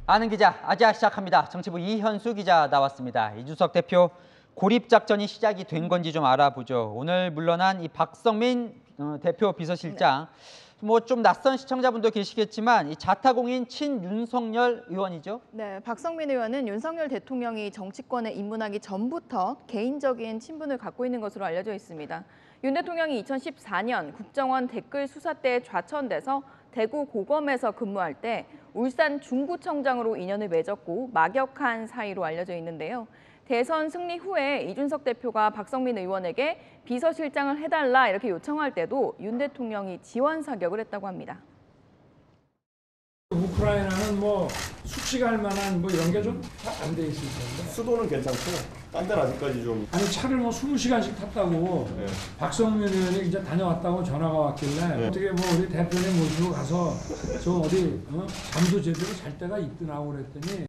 아는 기자, 아지아 시작합니다. 정치부 이현수 기자 나왔습니다. 이준석 대표 고립작전이 시작이 된 건지 좀 알아보죠. 오늘 물러난 이 박성민 대표 비서실장, 뭐 좀 낯선 시청자분도 계시겠지만 이 자타공인 친윤석열 의원이죠. 네, 박성민 의원은 윤석열 대통령이 정치권에 입문하기 전부터 개인적인 친분을 갖고 있는 것으로 알려져 있습니다. 윤 대통령이 2014년 국정원 댓글 수사 때 좌천돼서 대구 고검에서 근무할 때 울산 중구청장으로 인연을 맺었고 막역한 사이로 알려져 있는데요. 대선 승리 후에 이준석 대표가 박성민 의원에게 비서실장을 해달라 이렇게 요청할 때도 윤 대통령이 지원 사격을 했다고 합니다. 우크라이나는 뭐 수치가 할 만한 뭐 이런 게 좀 안 돼 있을 텐데. 수도는 괜찮고 딴 데는 아직까지 좀. 아니 차를 뭐 20시간씩 탔다고 네. 박성민 의원이 이제 다녀왔다고 전화가 왔길래 네. 어떻게 뭐 우리 대표님 모시고 가서 좀 어디 잠도 제대로 잘 때가 있더라고 그랬더니.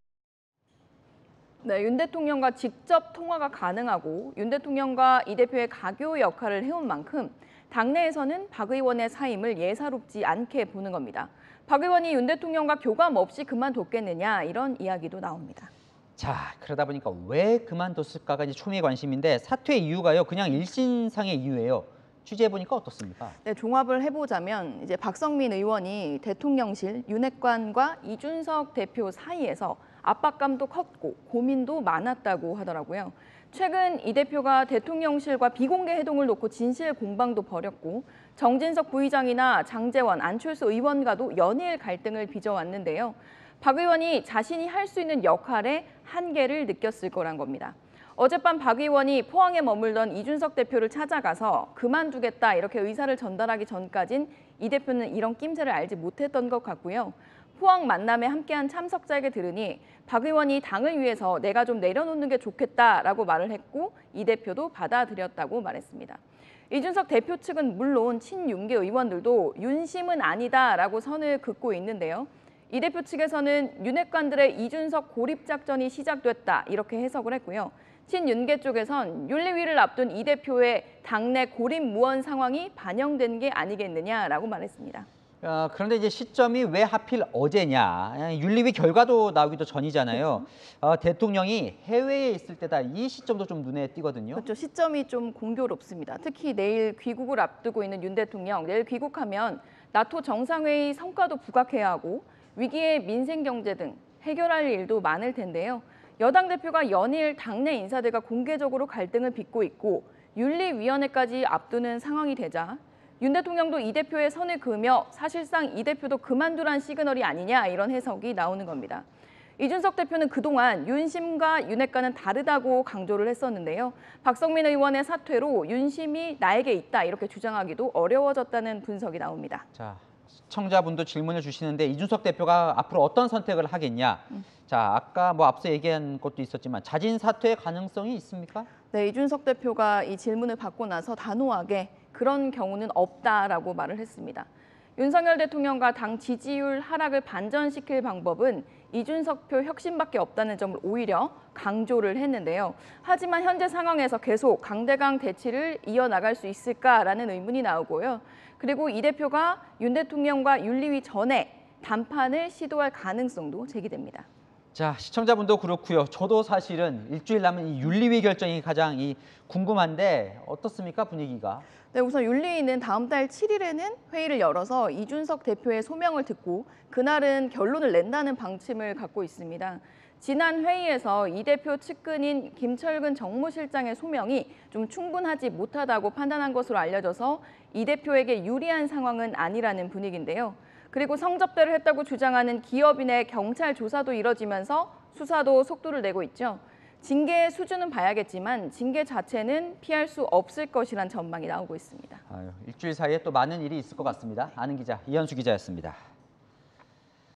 네, 윤 대통령과 직접 통화가 가능하고 윤 대통령과 이 대표의 가교 역할을 해온 만큼 당내에서는 박 의원의 사임을 예사롭지 않게 보는 겁니다. 박 의원이 윤 대통령과 교감 없이 그만뒀겠느냐 이런 이야기도 나옵니다. 자, 그러다 보니까 왜 그만뒀을까가 이제 초미의 관심인데 사퇴 이유가요. 그냥 일신상의 이유예요. 취재해보니까 어떻습니까? 네, 종합을 해보자면 이제 박성민 의원이 대통령실 윤핵관과 이준석 대표 사이에서 압박감도 컸고 고민도 많았다고 하더라고요. 최근 이 대표가 대통령실과 비공개 회동을 놓고 진실 공방도 벌였고 정진석 부의장이나 장제원, 안철수 의원과도 연일 갈등을 빚어왔는데요. 박 의원이 자신이 할 수 있는 역할의 한계를 느꼈을 거란 겁니다. 어젯밤 박 의원이 포항에 머물던 이준석 대표를 찾아가서 그만두겠다 이렇게 의사를 전달하기 전까진 이 대표는 이런 낌새를 알지 못했던 것 같고요. 포항 만남에 함께한 참석자에게 들으니 박 의원이 당을 위해서 내가 좀 내려놓는 게 좋겠다라고 말을 했고 이 대표도 받아들였다고 말했습니다. 이준석 대표 측은 물론 친윤계 의원들도 윤심은 아니다라고 선을 긋고 있는데요. 이 대표 측에서는 윤핵관들의 이준석 고립작전이 시작됐다 이렇게 해석을 했고요. 친윤계 쪽에선 윤리위를 앞둔 이 대표의 당내 고립무원 상황이 반영된 게 아니겠느냐라고 말했습니다. 그런데 이제 시점이 왜 하필 어제냐. 윤리위 결과도 나오기도 전이잖아요. 대통령이 해외에 있을 때다. 이 시점도 좀 눈에 띄거든요. 그렇죠. 시점이 좀 공교롭습니다. 특히 내일 귀국을 앞두고 있는 윤 대통령. 내일 귀국하면 나토 정상회의 성과도 부각해야 하고 위기의 민생 경제 등 해결할 일도 많을 텐데요. 여당 대표가 연일 당내 인사들과 공개적으로 갈등을 빚고 있고 윤리위원회까지 앞두는 상황이 되자 윤 대통령도 이 대표의 선을 그으며 사실상 이 대표도 그만두란 시그널이 아니냐 이런 해석이 나오는 겁니다. 이준석 대표는 그동안 윤심과 윤핵관은 다르다고 강조를 했었는데요. 박성민 의원의 사퇴로 윤심이 나에게 있다 이렇게 주장하기도 어려워졌다는 분석이 나옵니다. 자, 시청자분도 질문을 주시는데 이준석 대표가 앞으로 어떤 선택을 하겠냐. 자, 아까 뭐 앞서 얘기한 것도 있었지만 자진 사퇴의 가능성이 있습니까? 네, 이준석 대표가 이 질문을 받고 나서 단호하게 그런 경우는 없다라고 말을 했습니다. 윤석열 대통령과 당 지지율 하락을 반전시킬 방법은 이준석 표 혁신밖에 없다는 점을 오히려 강조를 했는데요. 하지만 현재 상황에서 계속 강대강 대치를 이어나갈 수 있을까라는 의문이 나오고요. 그리고 이 대표가 윤 대통령과 윤리위 전에 담판을 시도할 가능성도 제기됩니다. 자, 시청자분도 그렇고요. 저도 사실은 일주일 남은 이 윤리위 결정이 가장 궁금한데 어떻습니까, 분위기가? 네, 우선 윤리위는 다음 달 7일에는 회의를 열어서 이준석 대표의 소명을 듣고 그날은 결론을 낸다는 방침을 갖고 있습니다. 지난 회의에서 이 대표 측근인 김철근 정무실장의 소명이 좀 충분하지 못하다고 판단한 것으로 알려져서 이 대표에게 유리한 상황은 아니라는 분위기인데요. 그리고 성접대를 했다고 주장하는 기업인의 경찰 조사도 이뤄지면서 수사도 속도를 내고 있죠. 징계의 수준은 봐야겠지만 징계 자체는 피할 수 없을 것이란 전망이 나오고 있습니다. 일주일 사이에 또 많은 일이 있을 것 같습니다. 아는 기자 이현수 기자였습니다.